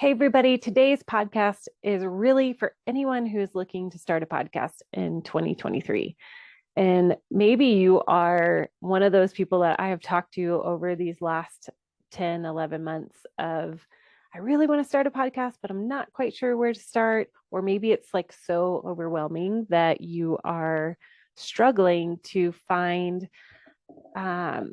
Hey, everybody. Today's podcast is really for anyone who is looking to start a podcast in 2023. And maybe you are one of those people that I have talked to over these last 10, 11 months of, I really want to start a podcast, but I'm not quite sure where to start. Or maybe it's like so overwhelming that you are struggling to find um,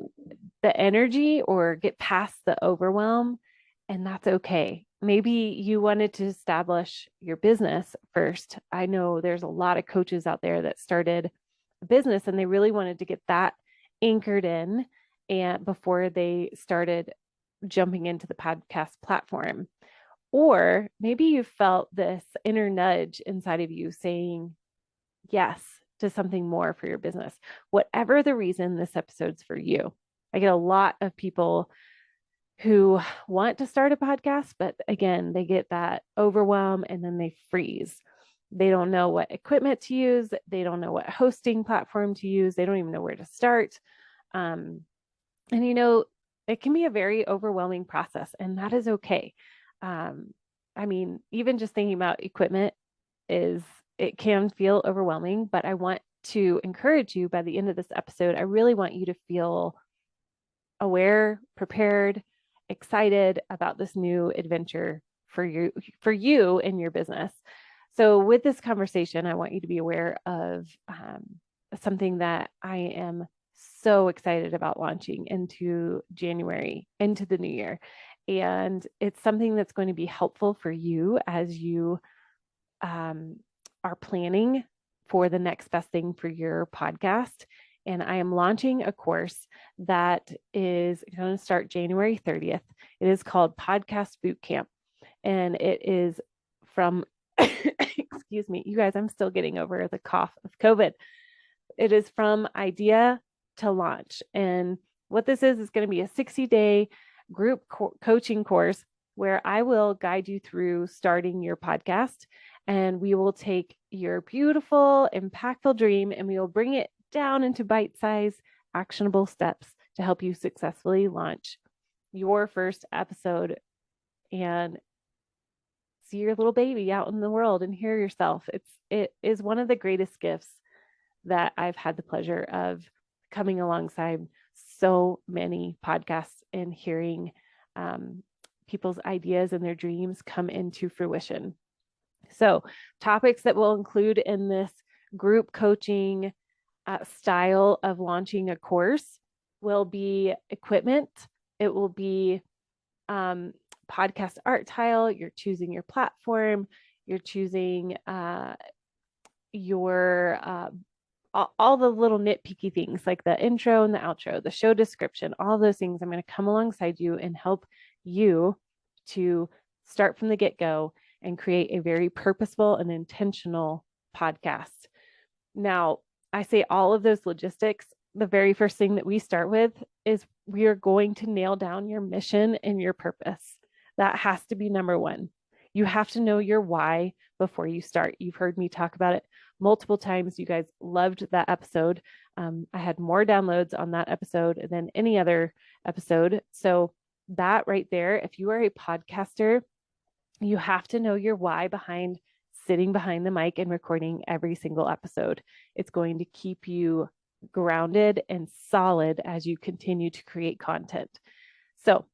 the energy or get past the overwhelm, and that's okay. Maybe you wanted to establish your business first. I know there's a lot of coaches out there that started a business and they really wanted to get that anchored in and before they started jumping into the podcast platform. Or maybe you felt this inner nudge inside of you saying yes to something more for your business. Whatever the reason, this episode's for you. I get a lot of people who want to start a podcast, but again, they get that overwhelm and then they freeze. They don't know what equipment to use. They don't know what hosting platform to use. They don't even know where to start. Um, and, it can be a very overwhelming process, and that is okay. I mean, even just thinking about equipment it can feel overwhelming, but I want to encourage you by the end of this episode. I really want you to feel aware, prepared, excited about this new adventure for you in your business. So with this conversation, I want you to be aware of something that I am so excited about launching into January, into the new year. And it's something that's going to be helpful for you as you are planning for the next best thing for your podcast. And I am launching a course that is going to start January 30th. It is called Podcast Boot Camp. And it is from, excuse me, you guys, I'm still getting over the cough of COVID. It is from idea to launch. And what this is going to be a 60-day group coaching course where I will guide you through starting your podcast. And we will take your beautiful, impactful dream and we will bring it down into bite-sized, actionable steps to help you successfully launch your first episode and see your little baby out in the world and hear yourself. It is one of the greatest gifts that I've had the pleasure of coming alongside so many podcasts and hearing people's ideas and their dreams come into fruition. So, topics that we'll include in this group coaching style of launching a course will be equipment. It will be podcast art tile. You're choosing your platform. You're choosing your all the little nitpicky things like the intro and the outro, the show description, all those things. I'm going to come alongside you and help you to start from the get-go and create a very purposeful and intentional podcast. Now, I say all of those logistics. The very first thing that we start with is we are going to nail down your mission and your purpose. That has to be number one. You have to know your why before you start. You've heard me talk about it multiple times. You guys loved that episode. I had more downloads on that episode than any other episode. So that right there, if you are a podcaster, you have to know your why behind sitting behind the mic and recording every single episode. It's going to keep you grounded and solid as you continue to create content. So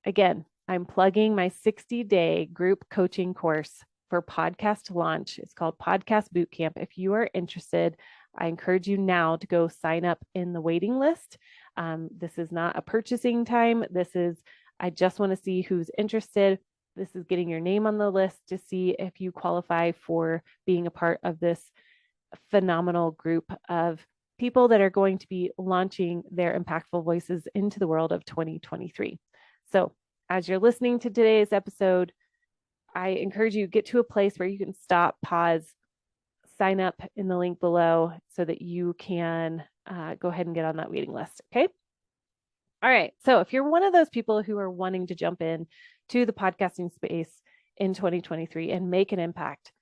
again, I'm plugging my 60-day group coaching course for podcast launch. It's called Podcast Boot Camp. If you are interested, I encourage you now to go sign up in the waiting list. This is not a purchasing time. I just want to see who's interested. This is getting your name on the list to see if you qualify for being a part of this phenomenal group of people that are going to be launching their impactful voices into the world of 2023. So as you're listening to today's episode, I encourage you to get to a place where you can stop, pause, sign up in the link below so that you can go ahead and get on that waiting list. Okay. All right. So if you're one of those people who are wanting to jump in to the podcasting space in 2023 and make an impact,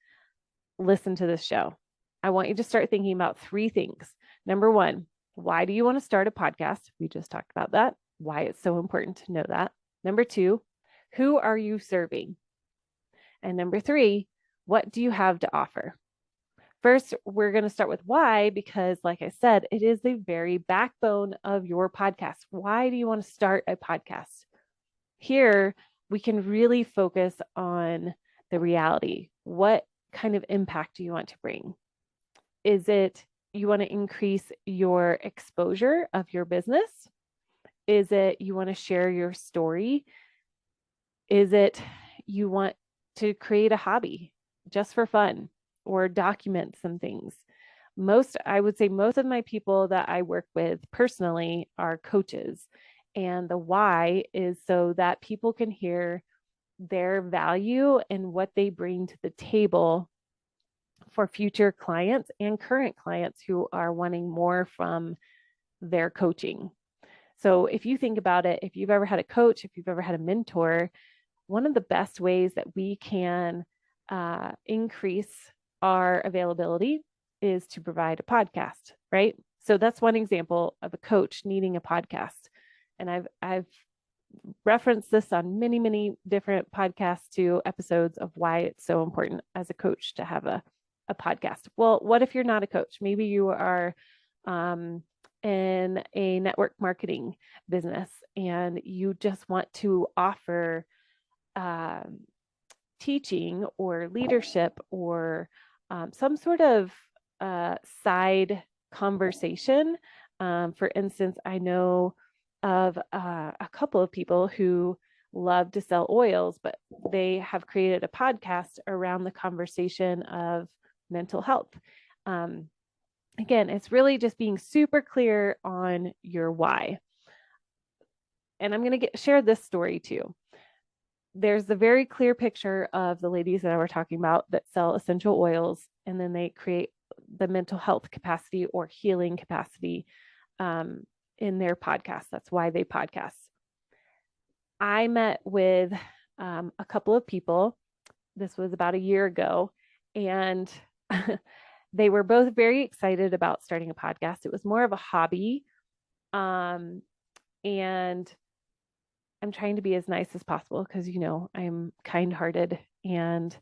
listen to this show. I want you to start thinking about three things. Number one, why do you want to start a podcast? We just talked about that, why it's so important to know that. Number two, who are you serving? And number 3, what do you have to offer? First, we're going to start with why, because like I said, it is the very backbone of your podcast. Why do you want to start a podcast? Here, we can really focus on the reality. What kind of impact do you want to bring? Is it you want to increase your exposure of your business? Is it you want to share your story? Is it you want to create a hobby just for fun or document some things? I would say most of my people that I work with personally are coaches. And the why is so that people can hear their value and what they bring to the table for future clients and current clients who are wanting more from their coaching. So if you think about it, if you've ever had a coach, if you've ever had a mentor, one of the best ways that we can increase our availability is to provide a podcast, right? So that's one example of a coach needing a podcast. And I've referenced this on many, many different podcasts to episodes of why it's so important as a coach to have a podcast. Well, what if you're not a coach? Maybe you are in a network marketing business and you just want to offer teaching or leadership or some sort of side conversation. For instance, I know of a couple of people who love to sell oils, but they have created a podcast around the conversation of mental health. Again, it's really just being super clear on your why. And I'm going to share this story too. There's the very clear picture of the ladies that I were talking about that sell essential oils, and then they create the mental health capacity or healing capacity in their podcast. That's why they podcast. I met with a couple of people. This was about a year ago, and they were both very excited about starting a podcast. It was more of a hobby. And I'm trying to be as nice as possible because, I'm kind-hearted, and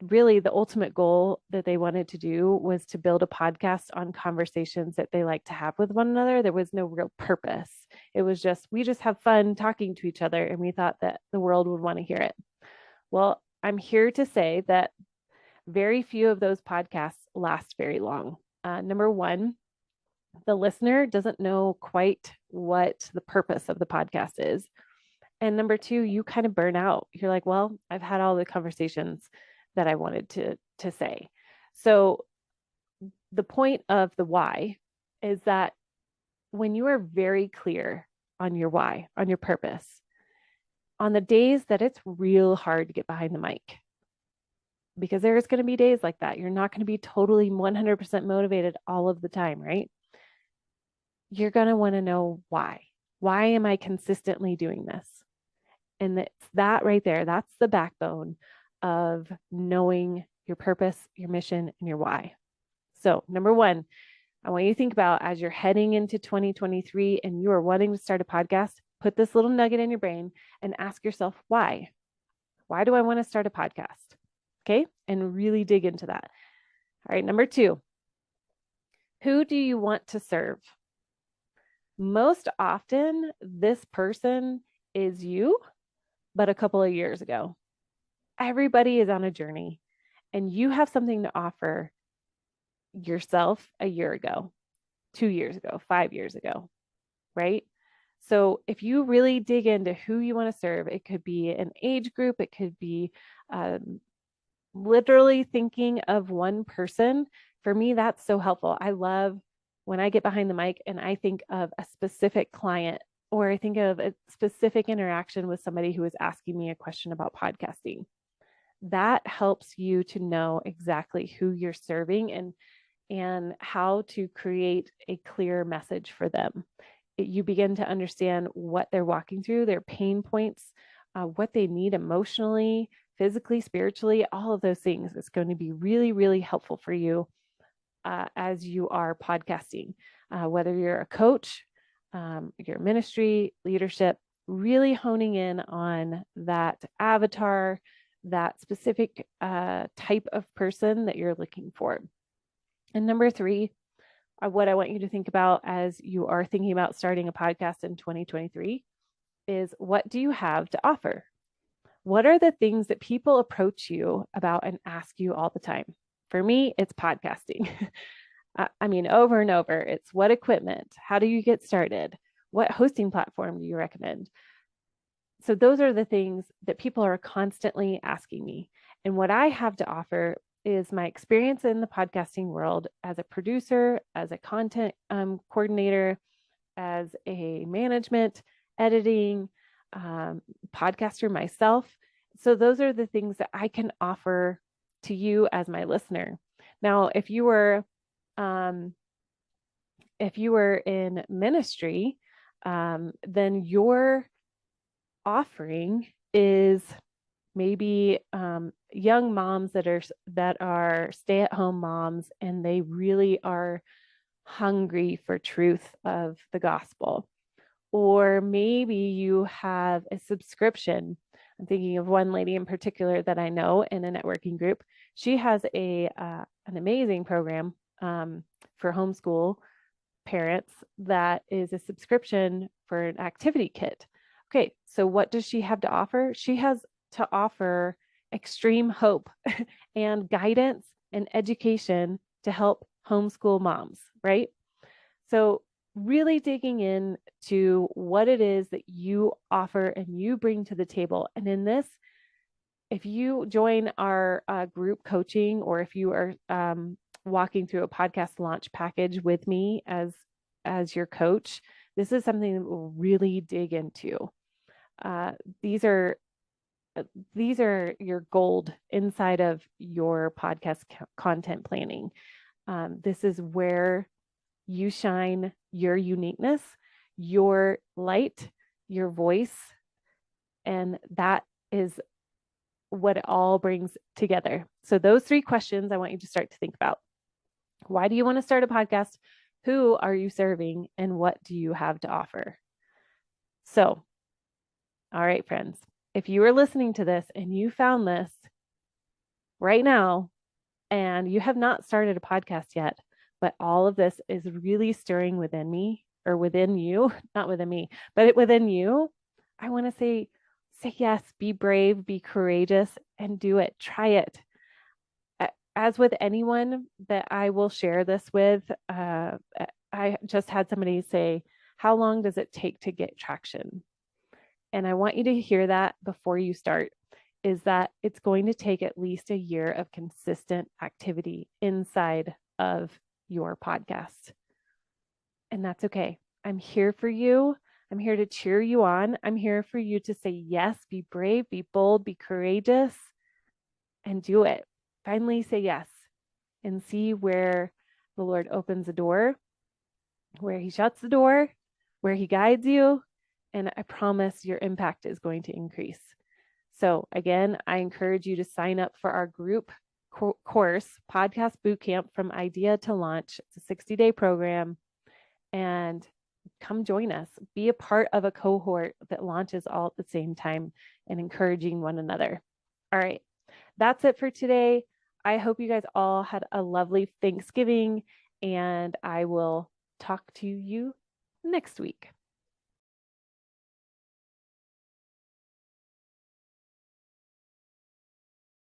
really the ultimate goal that they wanted to do was to build a podcast on conversations that they like to have with one another. There was no real purpose. It was just, we just have fun talking to each other, and we thought that the world would want to hear it. Well, I'm here to say that very few of those podcasts last very long. Number one, the listener doesn't know quite what the purpose of the podcast is. And number two, you kind of burn out. You're like, well, I've had all the conversations that I wanted to say. So the point of the why is that when you are very clear on your why, on your purpose, on the days that it's real hard to get behind the mic, because there's going to be days like that. You're not going to be totally 100% motivated all of the time, right? You're going to want to know why. Why am I consistently doing this? And it's that right there. That's the backbone of knowing your purpose, your mission, and your why. So, number one, I want you to think about as you're heading into 2023 and you are wanting to start a podcast, put this little nugget in your brain and ask yourself, why? Why do I want to start a podcast? Okay. And really dig into that. All right. Number two, who do you want to serve? Most often, this person is you, but a couple of years ago. Everybody is on a journey, and you have something to offer yourself a year ago, 2 years ago, 5 years ago, right? So if you really dig into who you want to serve, it could be an age group, it could be literally thinking of one person. For me, that's so helpful. I love when I get behind the mic and I think of a specific client, or I think of a specific interaction with somebody who is asking me a question about podcasting. That helps you to know exactly who you're serving and how to create a clear message for them. You begin to understand what they're walking through, their pain points, what they need emotionally, physically, spiritually, all of those things. It's going to be really, really helpful for you as you are podcasting, whether you're a coach, your ministry, leadership, really honing in on that avatar, that specific type of person that you're looking for. And number three, what I want you to think about as you are thinking about starting a podcast in 2023 is, what do you have to offer? What are the things that people approach you about and ask you all the time? For me, it's podcasting. I mean, over and over, it's what equipment? How do you get started? What hosting platform do you recommend? So those are the things that people are constantly asking me. And what I have to offer is my experience in the podcasting world as a producer, as a content coordinator, as a management, editing, podcaster myself. So those are the things that I can offer to you as my listener. Now, if you were in ministry, then your offering is maybe young moms that are stay-at-home moms, and they really are hungry for truth of the gospel. Or maybe you have a subscription. I'm thinking of one lady in particular that I know in a networking group. She has an amazing program for homeschool parents that is a subscription for an activity kit. Okay, so what does she have to offer? She has to offer extreme hope and guidance and education to help homeschool moms, right? So really digging in to what it is that you offer and you bring to the table. And in this, if you join our group coaching, or if you are walking through a podcast launch package with me as your coach, this is something that we'll really dig into. These are your gold inside of your podcast content planning. This is where you shine your uniqueness, your light, your voice, and that is what it all brings together. So those three questions I want you to start to think about. Why do you want to start a podcast? Who are you serving? And what do you have to offer? So, all right, friends, if you are listening to this and you found this right now and you have not started a podcast yet, but all of this is really stirring within me, or within you, not within me, but within you, I want to say yes, be brave, be courageous, and do it. Try it. As with anyone that I will share this with, I just had somebody say, how long does it take to get traction? And I want you to hear that before you start, is that it's going to take at least a year of consistent activity inside of your podcast. And that's okay. I'm here for you. I'm here to cheer you on. I'm here for you to say yes, be brave, be bold, be courageous, and do it. Finally say yes and see where the Lord opens a door, where he shuts the door, where he guides you. And I promise your impact is going to increase. So again, I encourage you to sign up for our group course, Podcast Bootcamp from Idea to Launch. It's a 60-day program, and come join us. Be a part of a cohort that launches all at the same time and encouraging one another. All right, that's it for today. I hope you guys all had a lovely Thanksgiving, and I will talk to you next week.